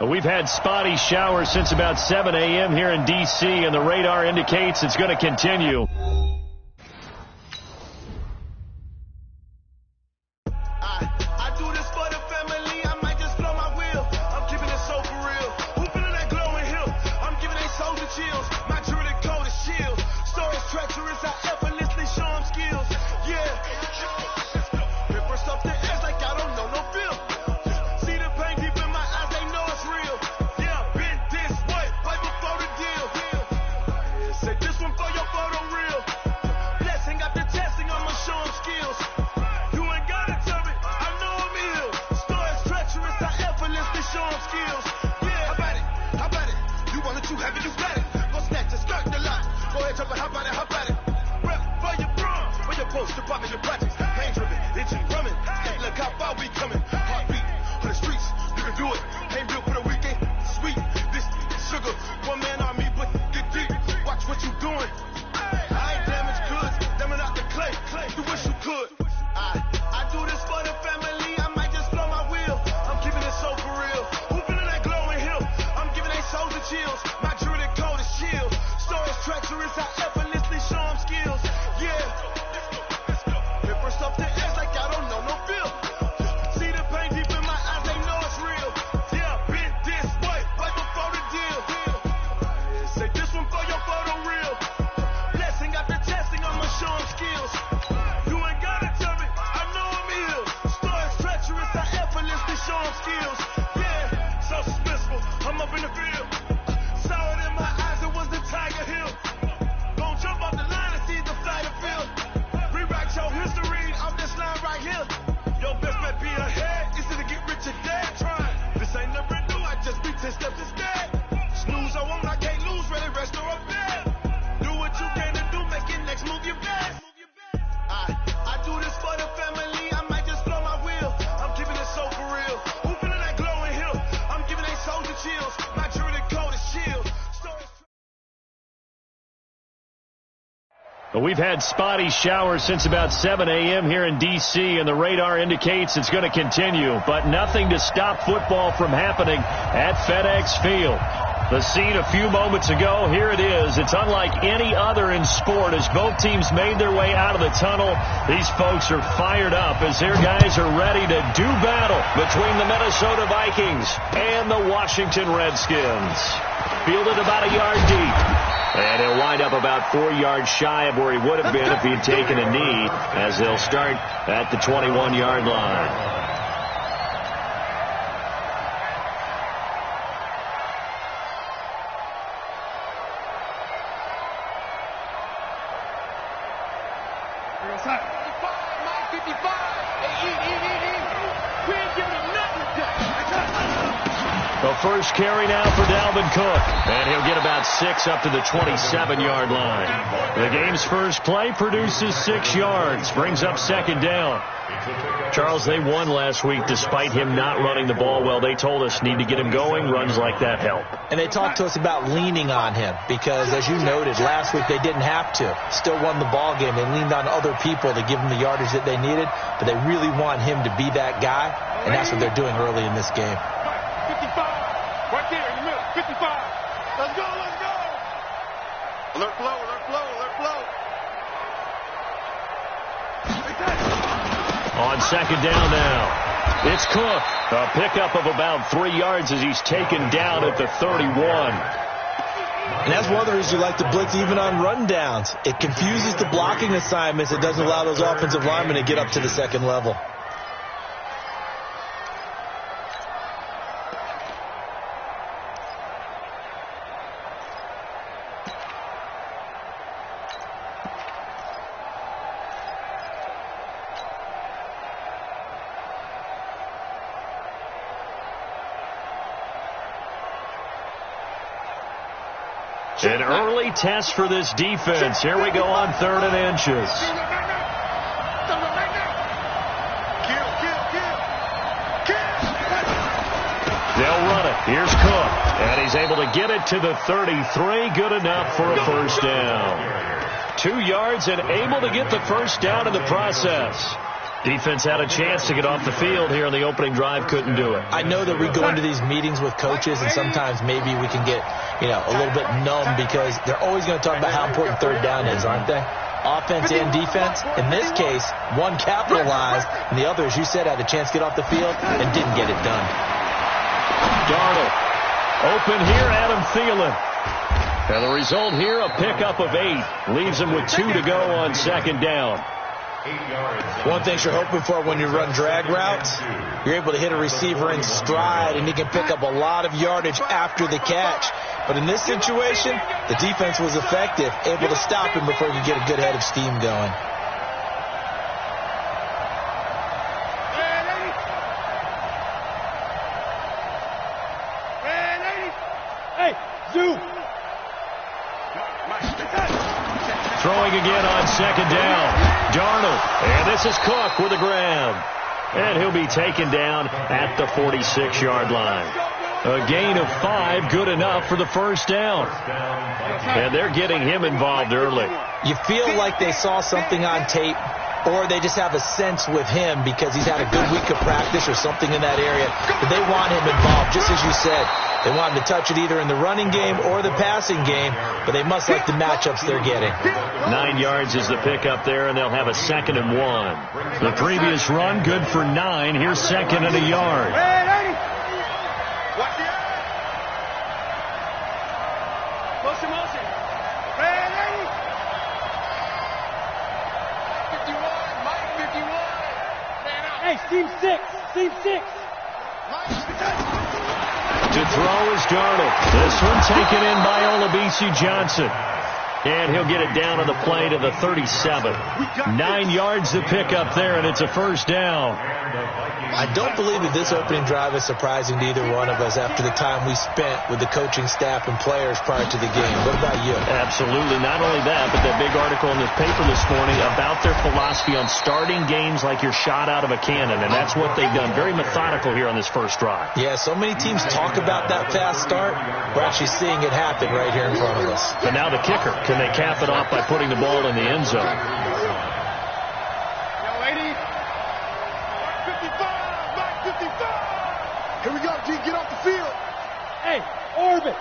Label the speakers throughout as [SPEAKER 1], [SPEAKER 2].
[SPEAKER 1] We've had spotty showers since about 7 a.m. here in D.C., and the radar indicates it's going to continue. We've had spotty showers since about 7 a.m. here in D.C., and the radar indicates it's going to continue, but nothing to stop football from happening at FedEx Field. The scene a few moments ago, here it is. It's unlike any other in sport as both teams made their way out of the tunnel. These folks are fired up as their guys are ready to do battle between the Minnesota Vikings and the Washington Redskins. Fielded about a yard deep. And he'll wind up about 4 yards shy of where he would have been if he had taken a knee, as they'll start at the 21-yard line. The first carry now for Dalvin Cook, and he'll get about 6 up to the 27-yard line. The game's first play produces 6 yards, brings up second down. Charles, they won last week despite him not running the ball well. They told us need to get him going. Runs like that help.
[SPEAKER 2] And they talked to us about leaning on him because, as you noted, last week they didn't have to. Still won the ball game. They leaned on other people to give them the yardage that they needed, but they really want him to be that guy, and that's what they're doing early in this game.
[SPEAKER 3] 55. Right there in the middle. 55. Let's go, let's go. Alert flow, alert flow, alert flow.
[SPEAKER 1] On second down now, it's Cook. A pickup of about 3 yards as he's taken down at the 31.
[SPEAKER 2] And that's one of the reasons you like to blitz even on run downs. It confuses the blocking assignments. It doesn't allow those offensive linemen to get up to the second level.
[SPEAKER 1] An early test for this defense. Here we go on 3rd and inches. They'll run it. Here's Cook. And he's able to get it to the 33. Good enough for a first down. 2 yards and able to get the first down in the process. Defense had a chance to get off the field here on the opening drive, couldn't do it.
[SPEAKER 2] I know that we go into these meetings with coaches, and sometimes maybe we can get, a little bit numb because they're always going to talk about how important third down is, aren't they? Offense and defense. In this case, one capitalized, and the other, as you said, had a chance to get off the field and didn't get it done.
[SPEAKER 1] Darnold. Open here, Adam Thielen. And the result here, a pickup of 8. Leaves him with 2 to go on second down.
[SPEAKER 2] One thing you're hoping for when you run drag routes, you're able to hit a receiver in stride, and he can pick up a lot of yardage after the catch. But in this situation, the defense was effective, able to stop him before he could get a good head of steam going.
[SPEAKER 1] Throwing again on second down. Darnold. And this is Cook with a grab. And he'll be taken down at the 46-yard line. A gain of 5, good enough for the first down. And they're getting him involved early.
[SPEAKER 2] You feel like they saw something on tape, or they just have a sense with him because he's had a good week of practice or something in that area. But they want him involved, just as you said. They want him to touch it either in the running game or the passing game, but they must like the matchups they're getting.
[SPEAKER 1] 9 yards is the pickup there, and they'll have a 2nd and 1. The previous run, good for 9. Here's 2nd and a yard.
[SPEAKER 3] Motion. Hey, Team 6.
[SPEAKER 1] To throw is Darnold. This one taken in by Olabisi Johnson. And he'll get it down on the play to the 37. 9 yards to pick up there, and it's a first down.
[SPEAKER 2] I don't believe that this opening drive is surprising to either one of us after the time we spent with the coaching staff and players prior to the game. What about you?
[SPEAKER 1] Absolutely. Not only that, but that big article in this paper this morning about their philosophy on starting games like you're shot out of a cannon, and that's what they've done. Very methodical here on this first drive.
[SPEAKER 2] Yeah, so many teams talk about that fast start. We're actually seeing it happen right here in front of us.
[SPEAKER 1] But now the kicker. Can they cap it off by putting the ball in the end zone?
[SPEAKER 3] Here we go, G. Get off the field. Hey, orbit.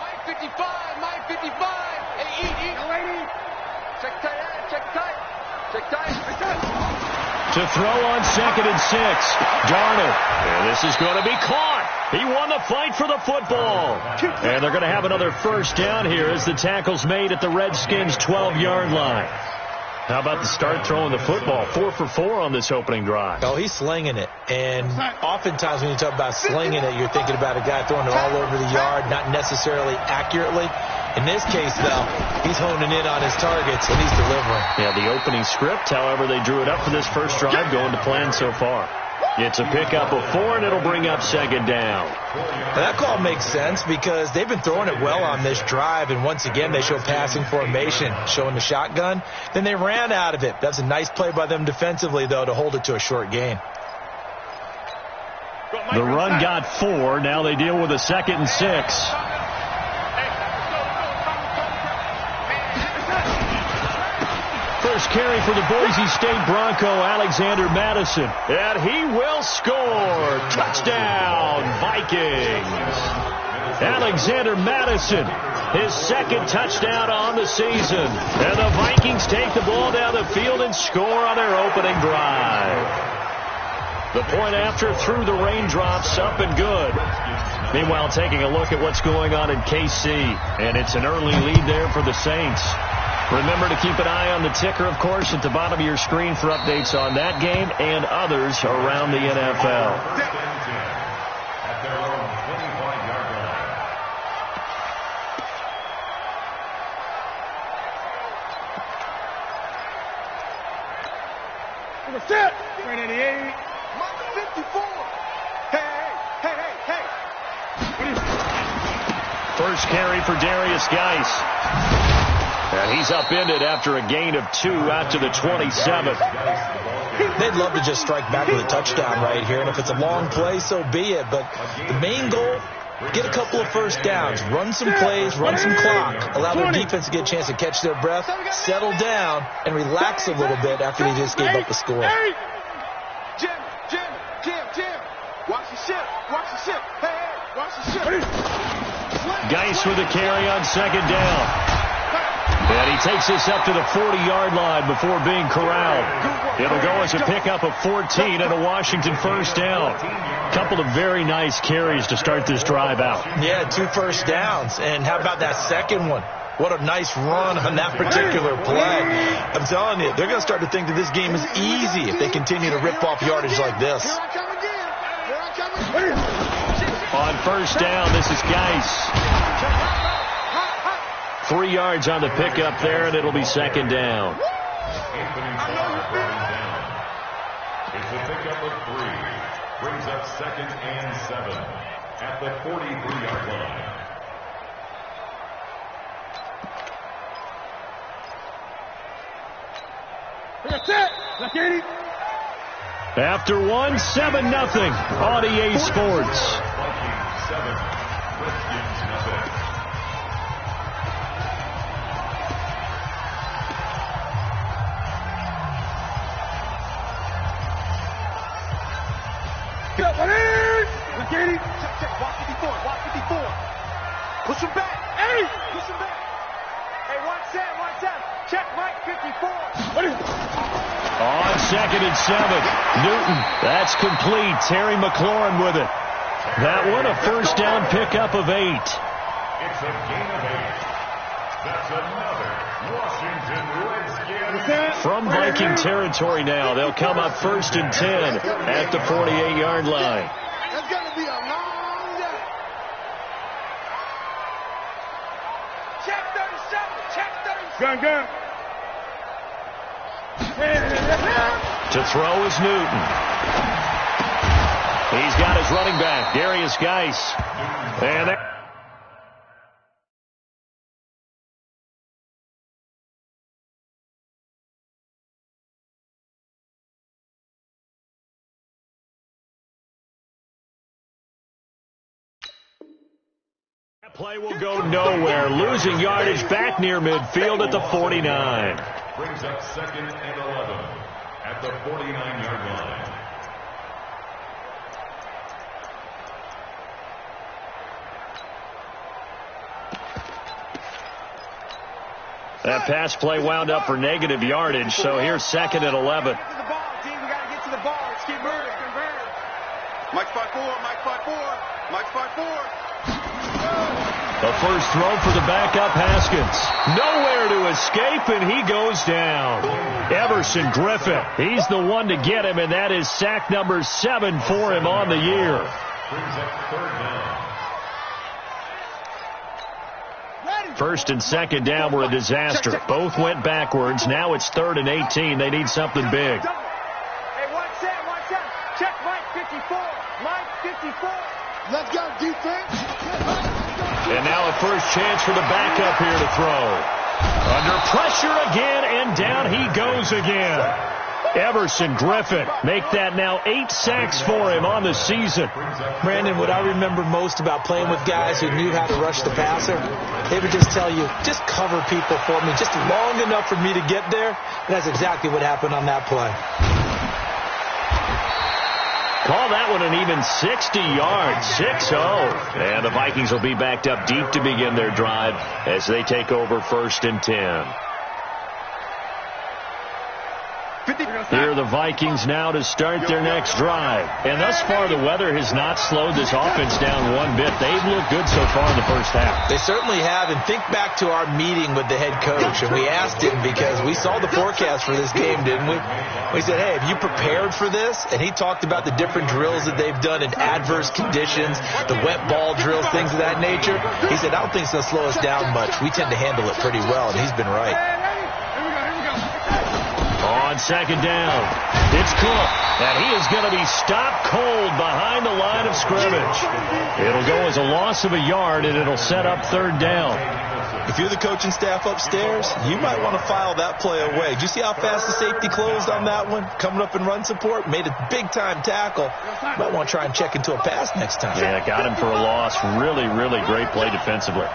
[SPEAKER 3] Mike 55. Hey, eat. Lady. Check tight.
[SPEAKER 1] To throw on 2nd and 6. Darnold. And this is going to be caught. He won the fight for the football. And they're going to have another first down here as the tackle's made at the Redskins' 12-yard line. How about the start throwing the football? 4 for 4 on this opening drive.
[SPEAKER 2] Oh, he's slinging it. And oftentimes when you talk about slinging it, you're thinking about a guy throwing it all over the yard, not necessarily accurately. In this case, though, he's honing in on his targets, and he's delivering.
[SPEAKER 1] Yeah, the opening script, however, they drew it up for this first drive, going to plan so far. It's a pickup of 4, and it'll bring up 2nd down.
[SPEAKER 2] Now, that call makes sense because they've been throwing it well on this drive, and once again, they show passing formation, showing the shotgun. Then they ran out of it. That's a nice play by them defensively, though, to hold it to a short gain.
[SPEAKER 1] The run got 4. Now they deal with a 2nd and 6. First carry for the Boise State Bronco, Alexander Madison. And he will score. Touchdown, Vikings. Alexander Madison, his 2nd touchdown on the season. And the Vikings take the ball down the field and score on their opening drive. The point after through the raindrops, up and good. Meanwhile, taking a look at what's going on in KC. And it's an early lead there for the Saints. Remember to keep an eye on the ticker, of course, at the bottom of your screen for updates on that game and others around the NFL.
[SPEAKER 3] Number 6. 388. Number 54. Hey.
[SPEAKER 1] First carry for Darius Geis. And he's upended after a gain of 2 out to the 27.
[SPEAKER 2] They'd love to just strike back with a touchdown right here, and if it's a long play, so be it. But the main goal get a couple of first downs, run some plays, run some clock, allow their defense to get a chance to catch their breath, settle down, and relax a little bit after they just gave up the score.
[SPEAKER 3] Jim. Watch the ship. Hey, watch the ship.
[SPEAKER 1] Geis with the carry on second down. And he takes this up to the 40-yard line before being corralled. It'll go as a pickup of 14 and a Washington first down. Couple of very nice carries to start this drive out.
[SPEAKER 2] Yeah, 2 first downs. And how about that second one? What a nice run on that particular play. I'm telling you, they're going to start to think that this game is easy if they continue to rip off yardage like this.
[SPEAKER 1] On first down, this is Geis. 3 yards on the pickup there, and it'll be second down.
[SPEAKER 4] It's a pickup of 3. Brings up 2nd and 7 at the 43-yard line.
[SPEAKER 3] That's it. Let's get it.
[SPEAKER 1] After 1, 7-0 on EA Sports.
[SPEAKER 4] Vikings 7, Redskins nothing.
[SPEAKER 3] Let's get it. Check. Watch 54. Push him back. Hey, watch that. Check Mike 54.
[SPEAKER 1] On 2nd and 7, Newton. That's complete. Terry McLaurin with it. That one a first down pickup of 8.
[SPEAKER 4] It's a gain of 8. That's another Washington Redskins.
[SPEAKER 1] From Viking territory now, they'll come up 1st and 10 at the 48-yard line.
[SPEAKER 3] That's going to be a long day. Check 37. Gun.
[SPEAKER 1] To throw is Newton. He's got his running back, Darius Geis. And that play will go nowhere. Losing yardage back near midfield at the 49.
[SPEAKER 4] Brings up 2nd and 11 at the 49-yard line.
[SPEAKER 1] That pass play wound up for negative yardage, so here's 2nd and 11.
[SPEAKER 3] Get to the ball, team. We got to get to the ball. Let's keep moving. Mike's 5-4.
[SPEAKER 1] The first throw for the backup, Haskins. Nowhere to escape, and he goes down. Everson Griffin, he's the one to get him, and that is sack number 7 for him on the year.
[SPEAKER 4] Brings up 3rd down.
[SPEAKER 1] 1st and 2nd down were a disaster. Both went backwards. Now it's 3rd and 18. They need something big.
[SPEAKER 3] Hey, watch that. Check Mike 54. Let's go, defense.
[SPEAKER 1] And now a first chance for the backup here to throw. Under pressure again, and down he goes again. Everson Griffin make that now 8 sacks for him on the season.
[SPEAKER 2] Brandon, what I remember most about playing with guys who knew how to rush the passer, they would just tell you, just cover people for me, just long enough for me to get there. And that's exactly what happened on that play.
[SPEAKER 1] Call that one an even 60 yards, 6-0. And the Vikings will be backed up deep to begin their drive as they take over 1st and 10. Here are the Vikings now to start their next drive. And thus far, the weather has not slowed this offense down one bit. They've looked good so far in the first half.
[SPEAKER 2] They certainly have. And think back to our meeting with the head coach. And we asked him because we saw the forecast for this game, didn't we? We said, hey, have you prepared for this? And he talked about the different drills that they've done in adverse conditions, the wet ball drills, things of that nature. He said, I don't think it's going to slow us down much. We tend to handle it pretty well, and he's been right.
[SPEAKER 1] On 2nd down, it's Cook, and he is going to be stopped cold behind the line of scrimmage. It'll go as a loss of a yard, and it'll set up 3rd down.
[SPEAKER 2] If you're the coaching staff upstairs, you might want to file that play away. Did you see how fast the safety closed on that one? Coming up in run support, made a big-time tackle. Might want to try and check into a pass next time.
[SPEAKER 1] Yeah, got him for a loss. Really, really great play defensively.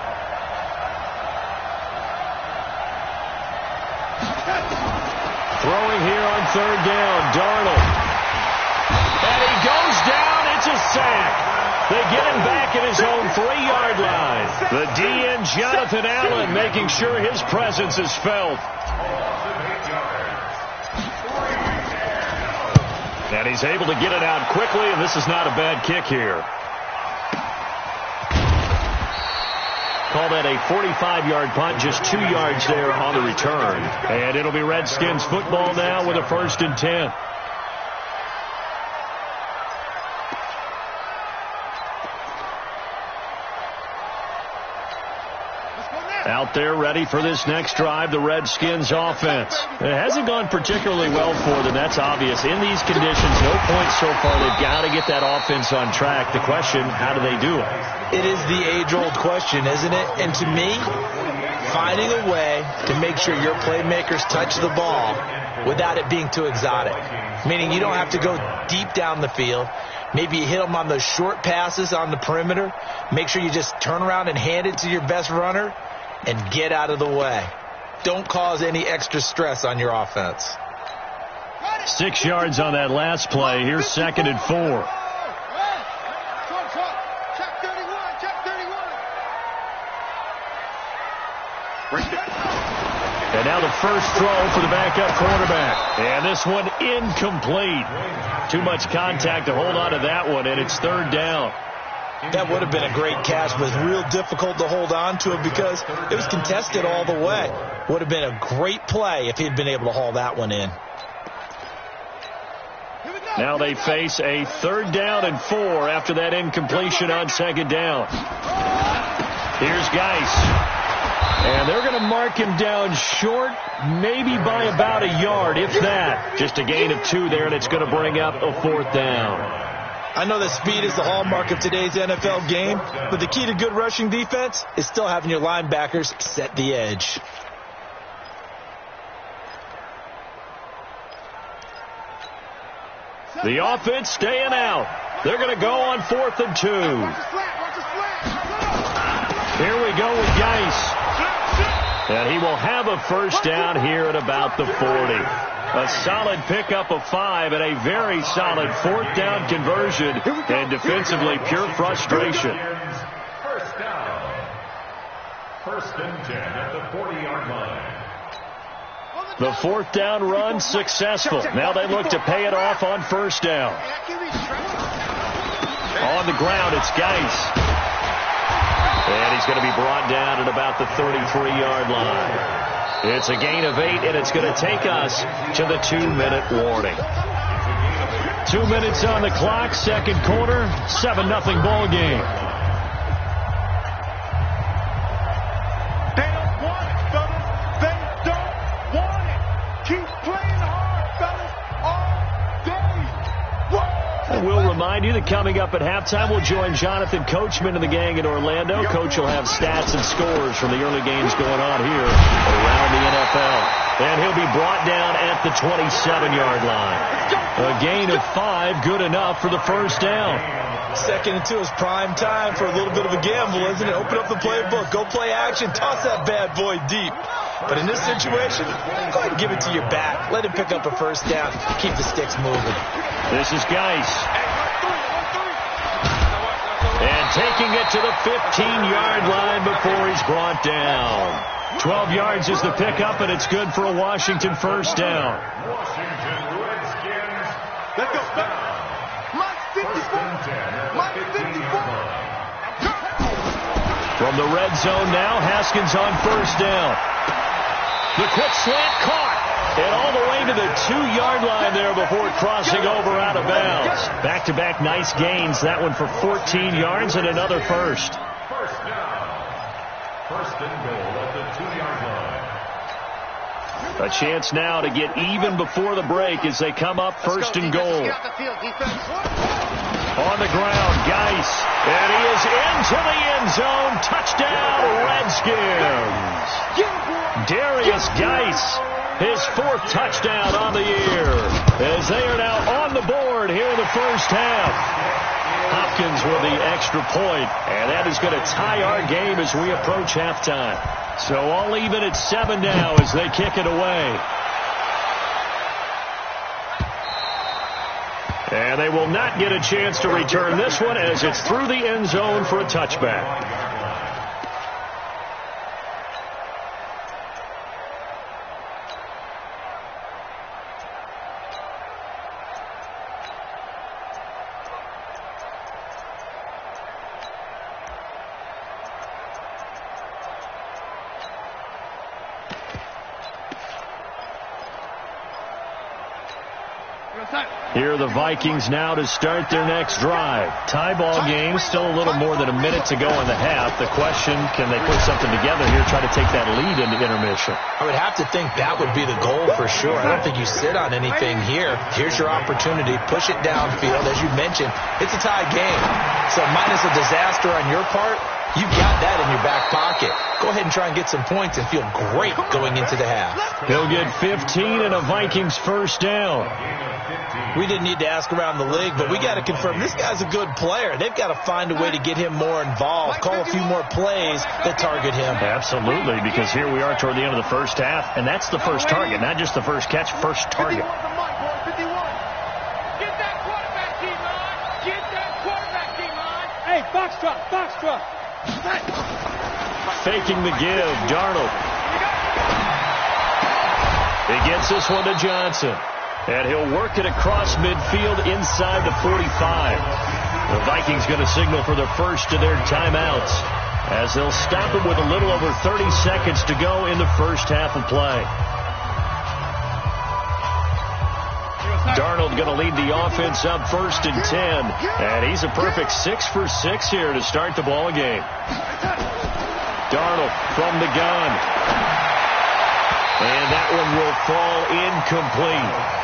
[SPEAKER 1] Throwing here on third down, Darnold. And he goes down. It's a sack. They get him back at his own 3-yard line. The DN, Jonathan Allen, making sure his presence is felt. And he's able to get it out quickly, and this is not a bad kick here. Call that a 45-yard punt, just 2 yards there on the return. And it'll be Redskins football now with a 1st and 10. Out there ready for this next drive, the Redskins offense. It hasn't gone particularly well for them, that's obvious. In these conditions, no points so far. They've got to get that offense on track. The question, how do they do it?
[SPEAKER 2] It is the age-old question, isn't it? And to me, finding a way to make sure your playmakers touch the ball without it being too exotic. Meaning you don't have to go deep down the field. Maybe you hit them on those short passes on the perimeter. Make sure you just turn around and hand it to your best runner and get out of the way. Don't cause any extra stress on your offense.
[SPEAKER 1] 6 yards on that last play. Here's 2nd and 4. And now the first throw for the backup quarterback. And this one incomplete. Too much contact to hold on to that one, and it's 3rd down.
[SPEAKER 2] That would have been a great catch, but it's real difficult to hold on to it because it was contested all the way. Would have been a great play if he'd been able to haul that one in.
[SPEAKER 1] Now they face a 3rd down and 4 after that incompletion on 2nd down. Here's Geis. And they're going to mark him down short, maybe by about a yard, if that. Just a gain of 2 there, and it's going to bring up a 4th down.
[SPEAKER 2] I know that speed is the hallmark of today's NFL game, but the key to good rushing defense is still having your linebackers set the edge.
[SPEAKER 1] The offense staying out. They're going to go on 4th and 2. Here we go with Geis. And he will have a 1st down here at about the 40. A solid pickup of 5 and a very solid 4th down conversion. And defensively, pure frustration.
[SPEAKER 4] 1st down. 1st and 10 at the 40-yard line.
[SPEAKER 1] The 4th down run successful. Now they look to pay it off on 1st down. On the ground, it's Geis. And he's going to be brought down at about the 33-yard line. It's a gain of 8, and it's going to take us to the 2-minute warning. 2 minutes on the clock, 2nd quarter, 7-0 ball game.
[SPEAKER 3] They don't want it, fellas. They don't want it. Keep playing hard, fellas, all day. Whoa.
[SPEAKER 1] And we'll remind you that coming up at halftime, we'll join Jonathan Coachman and the gang in Orlando. Coach will have stats and scores from the early games going on here around the NFL. And he'll be brought down at the 27-yard line. A gain of 5, good enough for the 1st down.
[SPEAKER 2] 2nd and 2 is prime time for a little bit of a gamble, isn't it? Open up the playbook, go play action, toss that bad boy deep. But in this situation, go ahead and give it to your back. Let him pick up a 1st down. Keep the sticks moving.
[SPEAKER 1] This is Geis. And taking it to the 15-yard line before he's brought down. 12 yards is the pickup, and it's good for a Washington 1st down.
[SPEAKER 4] Washington Redskins.
[SPEAKER 3] Let's go. My 54. My 54.
[SPEAKER 1] From the red zone now, Haskins on 1st down. The quick slant caught. And all the way to the 2-yard line there before crossing over out of bounds. Back-to-back nice gains. That one for 14 yards and another 1st.
[SPEAKER 4] 1st down. 1st and goal at the 2-yard line.
[SPEAKER 1] A chance now to get even before the break as they come up 1st and goal. On the ground, Geis. And he is into the end zone. Touchdown, Redskins. Darius Geis, his 4th touchdown on the year, as they are now on the board here in the first half. Hopkins with the extra point, and that is going to tie our game as we approach halftime. So all even at 7 now as they kick it away. And they will not get a chance to return this one as it's through the end zone for a touchback. Here are the Vikings now to start their next drive. Tie ball game, still a little more than a minute to go in the half. The question, can they put something together here, try to take that lead into intermission?
[SPEAKER 2] I would have to think that would be the goal for sure. I don't think you sit on anything here. Here's your opportunity. Push it downfield. As you mentioned, it's a tie game. So minus a disaster on your part, you've got that in your back pocket. Go ahead and try and get some points and feel great going into the half.
[SPEAKER 1] He'll get 15 and a Vikings first down.
[SPEAKER 2] We didn't need to ask around the league, but we got to confirm this guy's a good player. They've got to find a way to get him more involved, call a few more plays that target him.
[SPEAKER 1] Absolutely, because here we are toward the end of the first half, and that's the first target, not just the first catch, first target.
[SPEAKER 3] Get that quarterback team line. Get that quarterback team line. Hey, foxtrot, foxtrot.
[SPEAKER 1] Faking the give, Darnold. He gets this one to Johnson. And he'll work it across midfield inside the 45. The Vikings going to signal for the first of their timeouts as they'll stop it with a little over 30 seconds to go in the first half of play. Darnold going to lead the offense up 1st and 10. And he's a perfect 6 for 6 here to start the ball game. Darnold from the gun. And that one will fall incomplete.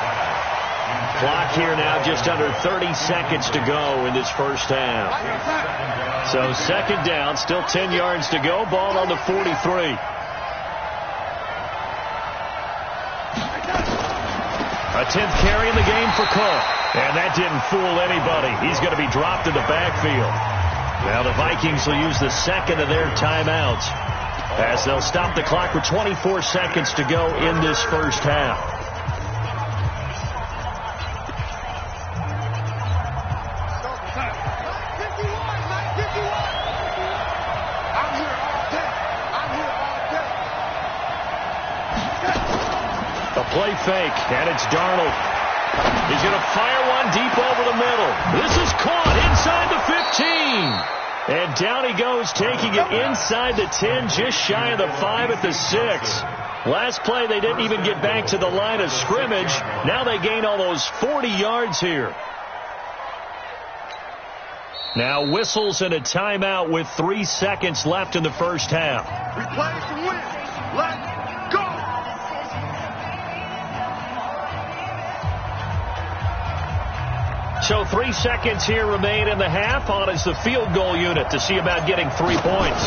[SPEAKER 1] Clock here now just under 30 seconds to go in this first half. So 2nd down, still 10 yards to go. Ball on the 43. A 10th carry in the game for Cook. And that didn't fool anybody. He's going to be dropped in the backfield. Now the Vikings will use the 2nd of their timeouts as they'll stop the clock with 24 seconds to go in this first half. Play fake, and it's Darnold. He's going to fire one deep over the middle. This is caught inside the 15. And down he goes, taking it inside the 10, just shy of the 5 at the 6. Last play, they didn't even get back to the line of scrimmage. Now they gain almost 40 yards here. Now whistles and a timeout with 3 seconds left in the first half.
[SPEAKER 3] We play to win. Let's go.
[SPEAKER 1] So 3 seconds here remain in the half. On is the field goal unit to see about getting 3 points.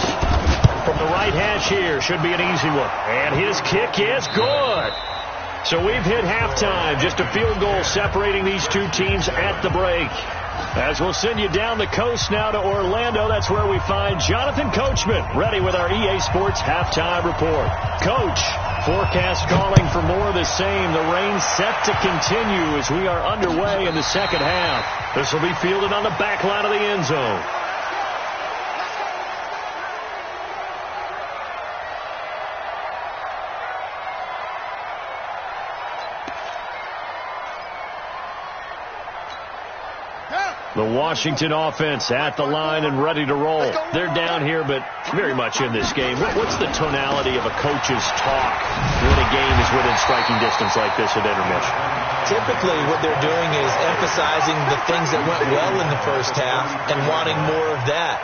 [SPEAKER 1] From the right hash here, should be an easy one. And his kick is good. So we've hit halftime. Just a field goal separating these two teams at the break. As we'll send you down the coast now to Orlando, that's where we find Jonathan Coachman, ready with our EA Sports Halftime Report. Coach, forecast calling for more of the same. The rain set to continue as we are underway in the second half. This will be fielded on the back line of the end zone. The Washington offense at the line and ready to roll. They're down here, but very much in this game. What's the tonality of a coach's talk when a game is within striking distance like this at intermission.
[SPEAKER 2] Typically, what they're doing is emphasizing the things that went well in the first half and wanting more of that.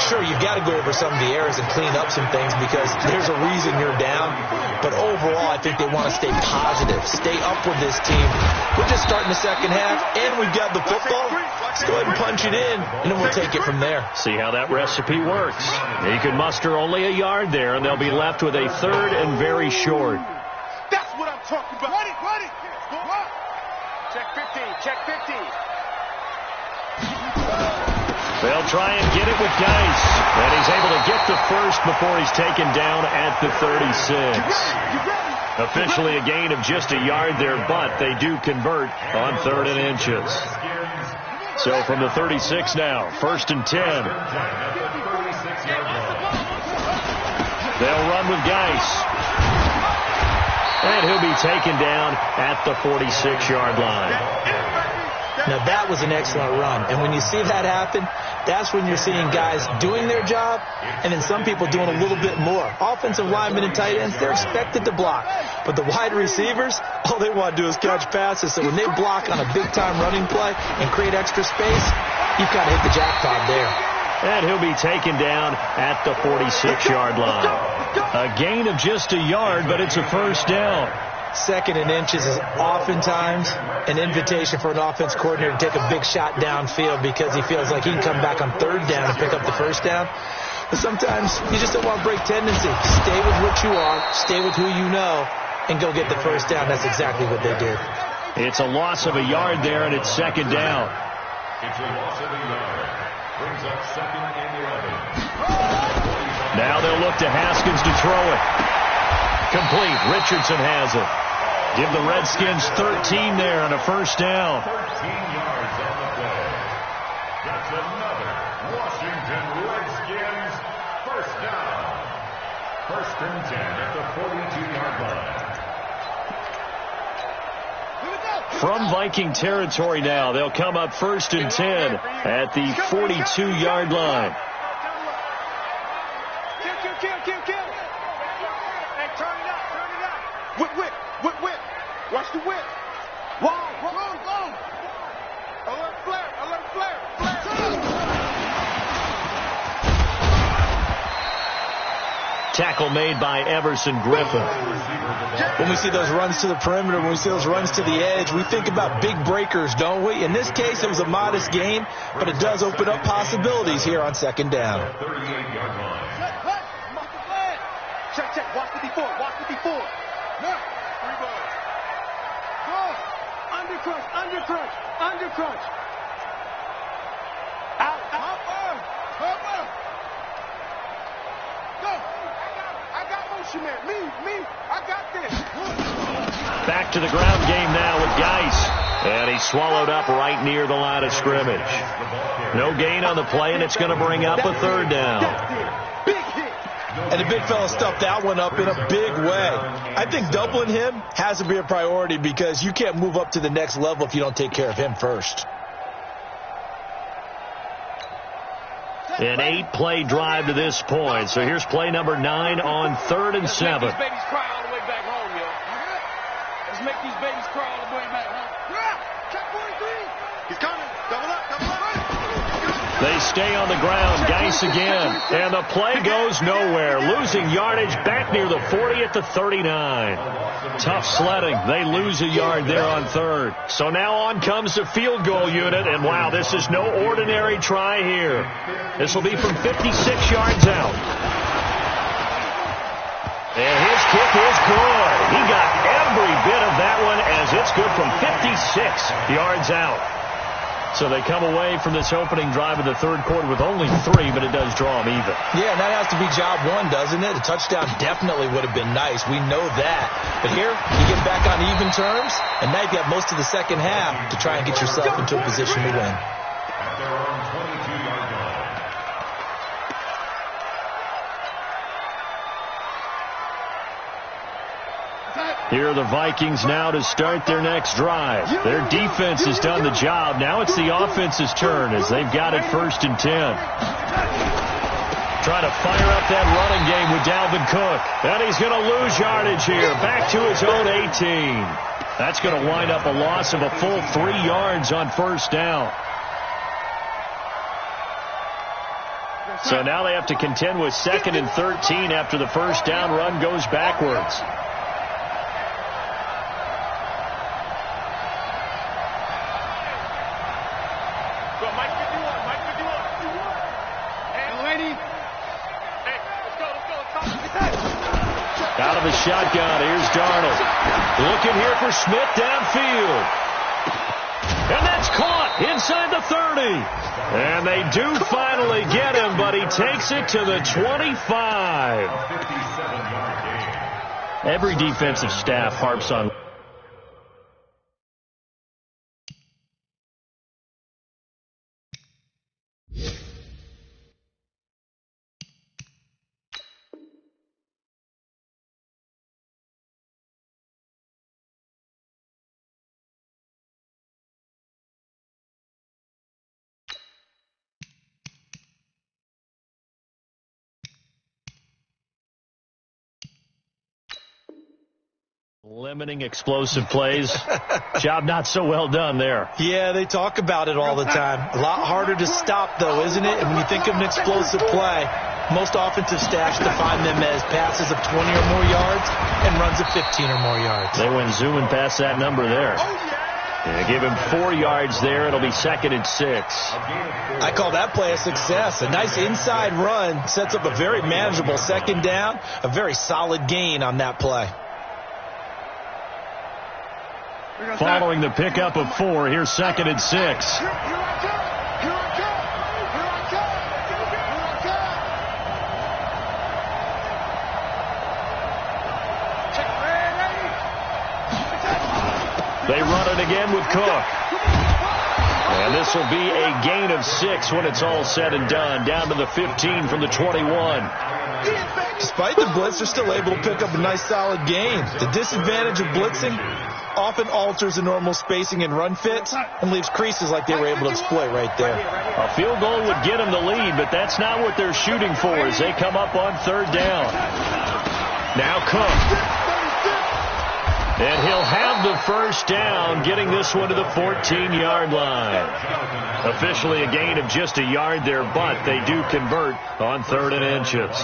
[SPEAKER 2] Sure, you've got to go over some of the errors and clean up some things because there's a reason you're down. But overall, I think they want to stay positive, stay up with this team. We're just starting the second half, and we've got the football. Let's go ahead and punch it in, and then we'll take it from there.
[SPEAKER 1] See how that recipe works. He can muster only a yard there, and they'll be left with a third and very short.
[SPEAKER 3] That's what I'm talking about. Run it. Check 15. Check 15.
[SPEAKER 1] They'll try and get it with Geis. And he's able to get the first before he's taken down at the 36. Officially a gain of just a yard there, but they do convert on 3rd and inches. So from the 36 now, 1st and 10. They'll run with Geis. And he'll be taken down at the 46-yard line.
[SPEAKER 2] Now, that was an excellent run. And when you see that happen, that's when you're seeing guys doing their job and then some people doing a little bit more. Offensive linemen and tight ends, they're expected to block. But the wide receivers, all they want to do is catch passes. So when they block on a big-time running play and create extra space, you've got to hit the jackpot there.
[SPEAKER 1] And he'll be taken down at the 46-yard line. A gain of just a yard, but it's a first down.
[SPEAKER 2] 2nd and inches is oftentimes an invitation for an offense coordinator to take a big shot downfield because he feels like he can come back on 3rd down and pick up the first down. But sometimes you just don't want to break tendency. Stay with what you are, stay with who you know, and go get the first down. That's exactly what they did.
[SPEAKER 1] It's a loss of a yard there, and it's 2nd down.
[SPEAKER 4] It's a loss of a yard. Brings up 2nd and 11.
[SPEAKER 1] Now they'll look to Haskins to throw it. Complete. Richardson has it. Give the Redskins 13 there on a first down.
[SPEAKER 4] 13 yards on the play. That's another Washington Redskins first down. 1st and 10 at the 42-yard line.
[SPEAKER 1] From Viking territory now, they'll come up 1st and 10 at the 42-yard line.
[SPEAKER 3] Whip. Watch the whip. Long. Alert flare.
[SPEAKER 1] Tackle made by Everson Griffin.
[SPEAKER 2] When we see those runs to the perimeter, when we see those runs to the edge, we think about big breakers, don't we? In this case, it was a modest gain, but it does open up possibilities here on 2nd down.
[SPEAKER 4] 38-yard line.
[SPEAKER 3] Check. Watch the before. Now, 3 balls. Go. Undercrunch. Out. Hop up. Go. I got motion man. Me. I got this.
[SPEAKER 1] Back to the ground game now with Geis. And he's swallowed up right near the line of scrimmage. No gain on the play, and it's going to bring up a 3rd down.
[SPEAKER 2] And the big fella stuffed that one up in a big way. I think doubling him has to be a priority because you can't move up to the next level if you don't take care of him first.
[SPEAKER 1] An 8-play drive to this point. So here's play number 9 on 3rd and 7.
[SPEAKER 3] Let's make these babies cry all the way back home, yo. Let's make these babies cry all the way back home. Check 43. He's coming. Double up.
[SPEAKER 1] They stay on the ground. Geis again. And the play goes nowhere. Losing yardage back near the 40 at the 39. Tough sledding. They lose a yard there on 3rd. So now on comes the field goal unit. And wow, this is no ordinary try here. This will be from 56 yards out. And his kick is good. He got every bit of that one as it's good from 56 yards out. So they come away from this opening drive in the 3rd quarter with only 3, but it does draw them even.
[SPEAKER 2] Yeah, and that has to be job 1, doesn't it? A touchdown definitely would have been nice. We know that. But here, you get back on even terms, and now you've got most of the second half to try and get yourself into a position to win.
[SPEAKER 4] At their own 22-yard line.
[SPEAKER 1] Here are the Vikings now to start their next drive. Their defense has done the job. Now it's the offense's turn as they've got it 1st and 10. Trying to fire up that running game with Dalvin Cook. And he's going to lose yardage here. Back to his own 18. That's going to wind up a loss of a full 3 yards on first down. So now they have to contend with 2nd and 13 after the first down run goes backwards. Out of the shotgun, here's Darnold. Looking here for Smith downfield. And that's caught inside the 30. And they do finally get him, but he takes it to the 25. Every defensive staff harps on limiting explosive plays. Job not so well done there.
[SPEAKER 2] Yeah, they talk about it all the time. A lot harder to stop, though, isn't it? And when you think of an explosive play, most offensive staffs define them as passes of 20 or more yards and runs of 15 or more yards.
[SPEAKER 1] They went zooming past that number there. They give him 4 yards there. It'll be 2nd and 6.
[SPEAKER 2] I call that play a success. A nice inside run sets up a very manageable 2nd down. A very solid gain on that play.
[SPEAKER 1] Following the pickup of 4, here's 2nd and 6. They run it again with Cook. And this will be a gain of 6 when it's all said and done. Down to the 15 from the 21.
[SPEAKER 2] Despite the blitz, they're still able to pick up a nice solid gain. The disadvantage of blitzing often alters the normal spacing and run fits and leaves creases like they were able to exploit right there.
[SPEAKER 1] A field goal would get them the lead, but that's not what they're shooting for as they come up on 3rd down. Now Cook. And he'll have the first down, getting this one to the 14-yard line. Officially a gain of just a yard there, but they do convert on 3rd and inches.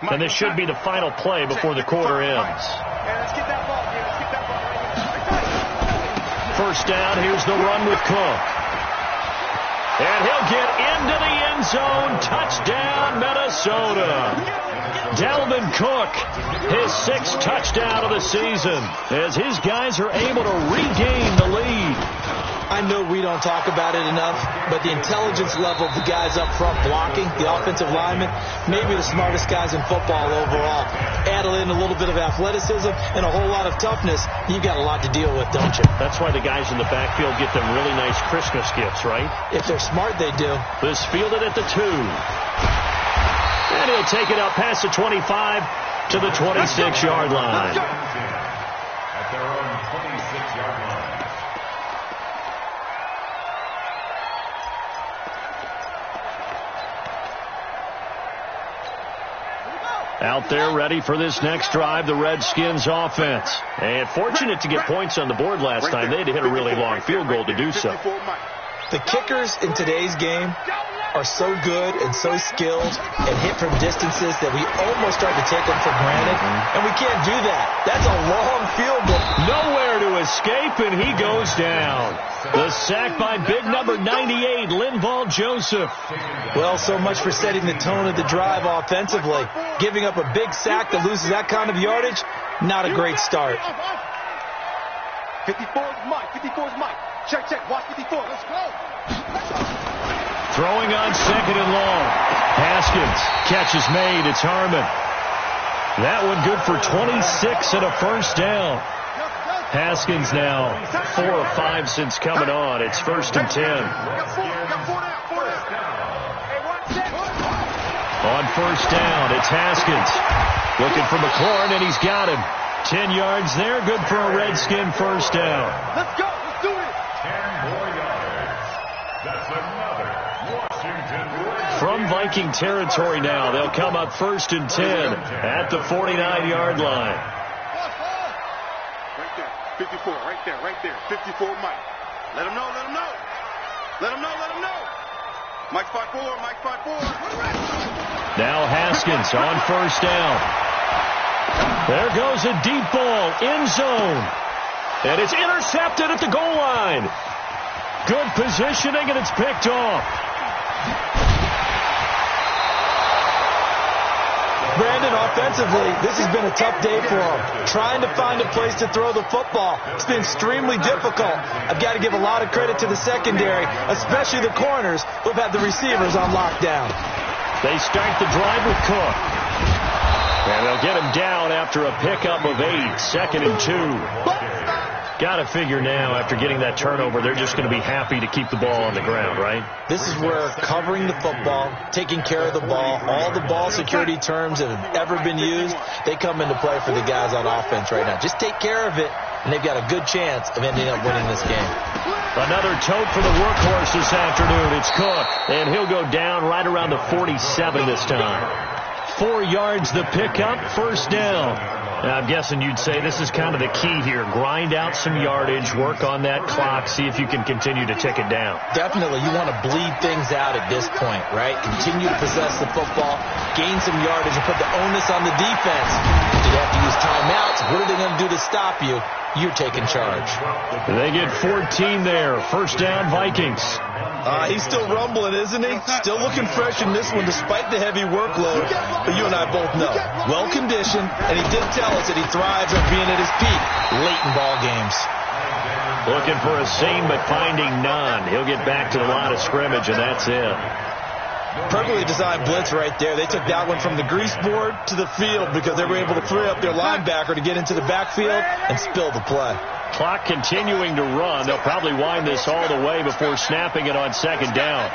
[SPEAKER 1] And this should be the final play before the quarter ends. First down, here's the run with Cook. And he'll get into the end zone. Touchdown, Minnesota. Dalvin Cook, his 6th touchdown of the season, as his guys are able to regain the lead.
[SPEAKER 2] I know we don't talk about it enough, but the intelligence level of the guys up front blocking, the offensive linemen, maybe the smartest guys in football overall. Add in a little bit of athleticism and a whole lot of toughness, you've got a lot to deal with, don't you?
[SPEAKER 1] That's why the guys in the backfield get them really nice Christmas gifts, right?
[SPEAKER 2] If they're smart, they do.
[SPEAKER 1] This fielded at the 2. And he'll take it up past the 25 to the 26-yard line.
[SPEAKER 4] At their own 26-yard line.
[SPEAKER 1] Out there ready for this next drive, the Redskins offense. And fortunate to get points on the board last time. They had to hit a really long field goal to do so.
[SPEAKER 2] The kickers in today's game are so good and so skilled and hit from distances that we almost start to take them for granted. And we can't do that. That's a long field goal.
[SPEAKER 1] Nowhere to escape, and he goes down. The sack by big number 98, Linval Joseph.
[SPEAKER 2] Well, so much for setting the tone of the drive offensively. Giving up a big sack that loses that kind of yardage, not a great start.
[SPEAKER 3] 54 is Mike. 54 is Mike. Check, check. Watch 54. Let's go.
[SPEAKER 1] Throwing on 2nd and long. Haskins. Catch is made. It's Harmon. That one good for 26 and a first down. Haskins now 4 of 5 since coming on. It's 1st and 10. On first down, it's Haskins. Looking for McLaurin, and he's got him. 10 yards there. Good for a Redskin first down.
[SPEAKER 3] Let's go. Let's do it.
[SPEAKER 4] 10 more yards.
[SPEAKER 1] in Viking territory now. They'll come up 1st and 10 at the 49-yard line.
[SPEAKER 3] Right there. 54, right there. 54, Mike. Let him know. Mike spot 4.
[SPEAKER 1] Now Haskins on 1st down. There goes a deep ball, end zone. And it's intercepted at the goal line. Good positioning, and it's picked off.
[SPEAKER 2] Brandon, offensively, this has been a tough day for him. Trying to find a place to throw the football. It's been extremely difficult. I've got to give a lot of credit to the secondary, especially the corners who've had the receivers on lockdown.
[SPEAKER 1] They start the drive with Cook. And they'll get him down after a pickup of 8, 2nd and 2. Got to figure now, after getting that turnover, they're just going to be happy to keep the ball on the ground, right?
[SPEAKER 2] This is where covering the football, taking care of the ball, all the ball security terms that have ever been used, they come into play for the guys on offense right now. Just take care of it, and they've got a good chance of ending up winning this game.
[SPEAKER 1] Another tote for the workhorse this afternoon. It's Cook, and he'll go down right around the 47 this time. 4 yards the pickup, 1st down. Now, I'm guessing you'd say this is kind of the key here. Grind out some yardage, work on that clock, see if you can continue to tick it down.
[SPEAKER 2] Definitely. You want to bleed things out at this point, right? Continue to possess the football, gain some yardage, and put the onus on the defense. Do they have to use timeouts? What are they going to do to stop you? You're taking charge.
[SPEAKER 1] They get 14 there. 1st down, Vikings.
[SPEAKER 2] He's still rumbling, isn't he? Still looking fresh in this one despite the heavy workload. But you and I both know, well-conditioned, and he did tell us that he thrives on being at his peak late in ball games.
[SPEAKER 1] Looking for a seam, but finding none. He'll get back to the line of scrimmage, and that's it.
[SPEAKER 2] Perfectly designed blitz right there. They took that one from the grease board to the field because they were able to free up their linebacker to get into the backfield and spill the play.
[SPEAKER 1] Clock continuing to run. They'll probably wind this all the way before snapping it on 2nd down.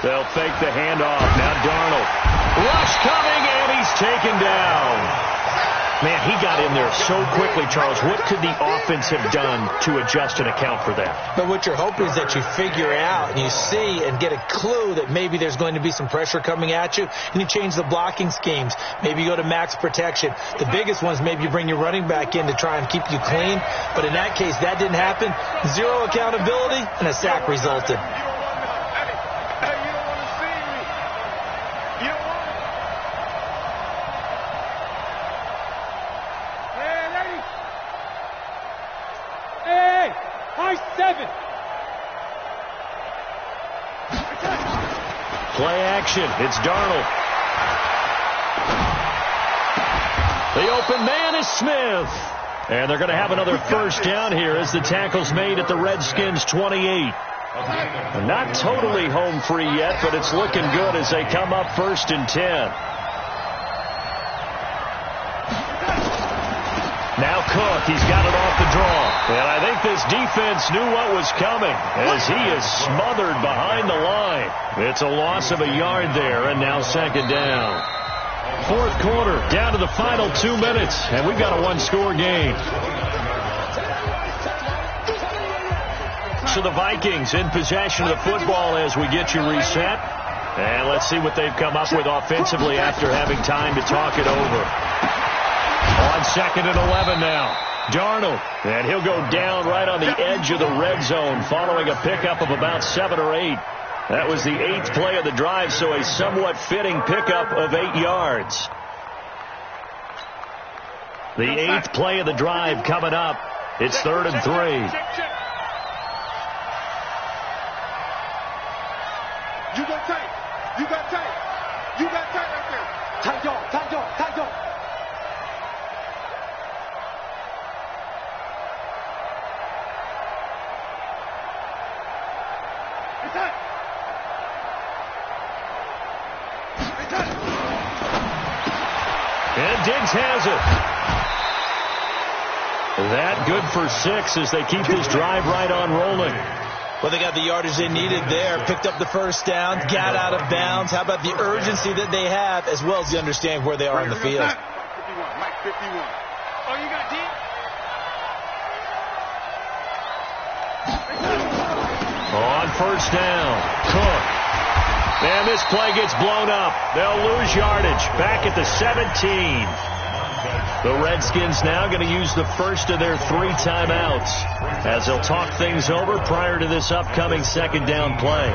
[SPEAKER 1] They'll fake the handoff. Now Darnold. Rush coming, and he's taken down. Man, he got in there so quickly, Charles. What could the offense have done to adjust and account for that?
[SPEAKER 2] But what you're hoping is that you figure out and you see and get a clue that maybe there's going to be some pressure coming at you, and you change the blocking schemes. Maybe you go to max protection. The biggest one is maybe you bring your running back in to try and keep you clean. But in that case, that didn't happen. 0 accountability, and a sack resulted.
[SPEAKER 1] Play action. It's Darnold. The open man is Smith. And they're going to have another 1st down here as the tackle's made at the Redskins' 28. Not totally home free yet, but it's looking good as they come up 1st and 10. Now Cook, he's got it off the draw. And I think this defense knew what was coming as he is smothered behind the line. It's a loss of a yard there, and now 2nd down. 4th quarter, down to the final 2 minutes, and we've got a 1-score game. So the Vikings in possession of the football as we get you reset. And let's see what they've come up with offensively after having time to talk it over. On 2nd and 11 now. Darnold, and he'll go down right on the edge of the red zone following a pickup of about 7 or 8. That was the 8th play of the drive, so a somewhat fitting pickup of 8 yards. The 8th play of the drive coming up. It's 3rd and 3.
[SPEAKER 3] You got tight. You got tight. You got tight right there. Tight dog. Tight dog. Tight dog.
[SPEAKER 1] And Diggs has it. That good for 6 as they keep this drive right on rolling.
[SPEAKER 2] Well, they got the yardage they needed there, picked up the 1st down, got out of bounds. How about the urgency that they have as well as the understanding where they are on the field?
[SPEAKER 3] 51, Mike 51. Oh, you got deep?
[SPEAKER 1] On first down, Cook. And this play gets blown up. They'll lose yardage. Back at the 17. The Redskins now going to use the first of their 3 timeouts as they'll talk things over prior to this upcoming second down play.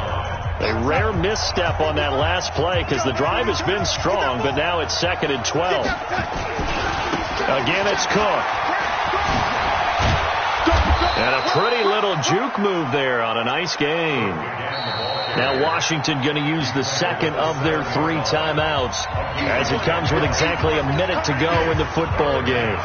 [SPEAKER 1] A rare misstep on that last play because the drive has been strong, but now it's 2nd and 12. Again, it's Cook. And a pretty little juke move there on a nice game. Now Washington going to use the second of their 3 timeouts as it comes with exactly a minute to go in the football game.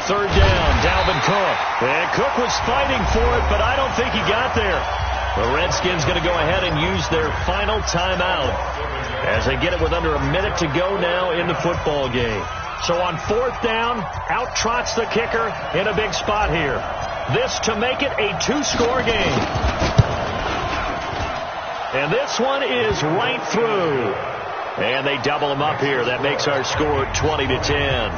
[SPEAKER 1] Third down, Dalvin Cook. And Cook was fighting for it, but I don't think he got there. The Redskins going to go ahead and use their final timeout as they get it with under a minute to go now in the football game. So on 4th down, out trots the kicker in a big spot here. This to make it a 2-score game. And this one is right through. And they double them up here. That makes our score 20-10.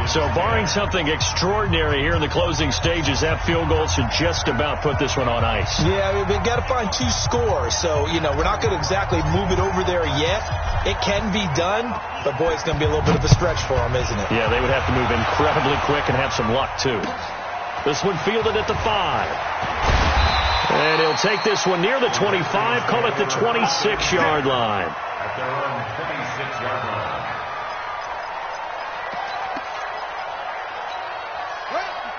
[SPEAKER 1] So barring something extraordinary here in the closing stages, that field goal should just about put this one on ice.
[SPEAKER 2] Yeah, we've got to find 2 scores. So, we're not going to exactly move it over there yet. It can be done, but, boy, it's going to be a little bit of a stretch for them, isn't it?
[SPEAKER 1] Yeah, they would have to move incredibly quick and have some luck, too. This one fielded at the 5. And he'll take this one near the 25, call it the 26-yard line.
[SPEAKER 4] At their own 26-yard line.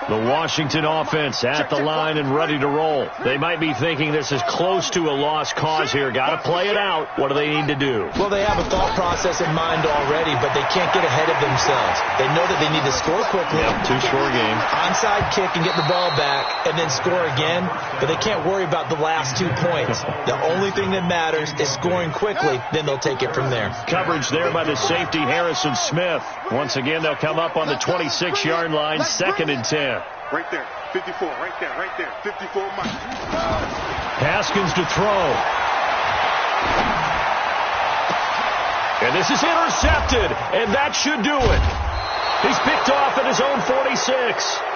[SPEAKER 1] The Washington offense at the line and ready to roll. They might be thinking this is close to a lost cause here. Got to play it out. What do they need to do?
[SPEAKER 2] Well, they have a thought process in mind already, but they can't get ahead of themselves. They know that they need to score quickly.
[SPEAKER 1] Yep, 2-score game.
[SPEAKER 2] Onside kick and get the ball back and then score again, but they can't worry about the last 2 points. The only thing that matters is scoring quickly, then they'll take it from there.
[SPEAKER 1] Coverage there by the safety, Harrison Smith. Once again, they'll come up on the 26-yard line, 2nd and 10.
[SPEAKER 3] Right there, 54, right there, 54 Mike.
[SPEAKER 1] Haskins to throw. And this is intercepted, and that should do it. He's picked off at his own 46,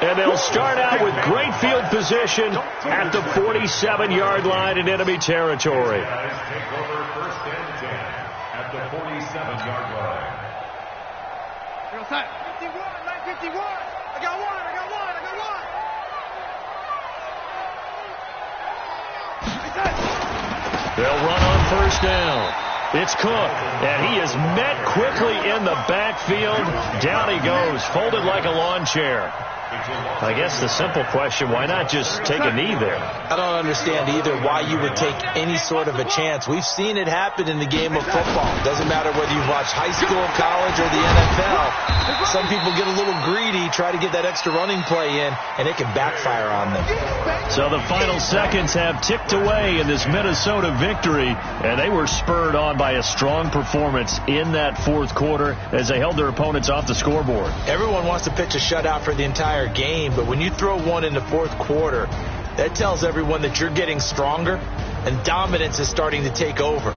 [SPEAKER 1] and they'll start out with great field position at the 47-yard line in enemy territory.
[SPEAKER 4] Take over 1st and 10 at the 47-yard line.
[SPEAKER 3] 51, 951. I got one.
[SPEAKER 1] They'll run on first down. It's Cook, and he is met quickly in the backfield. Down he goes, folded like a lawn chair. I guess the simple question, why not just take a knee there?
[SPEAKER 2] I don't understand either why you would take any sort of a chance. We've seen it happen in the game of football. Doesn't matter whether you watch high school, college, or the NFL. Some people get a little greedy, try to get that extra running play in, and it can backfire on them.
[SPEAKER 1] So the final seconds have ticked away in this Minnesota victory, and they were spurred on by a strong performance in that 4th quarter as they held their opponents off the scoreboard.
[SPEAKER 2] Everyone wants to pitch a shutout for the entire game, but when you throw one in the 4th quarter, that tells everyone that you're getting stronger and dominance is starting to take over.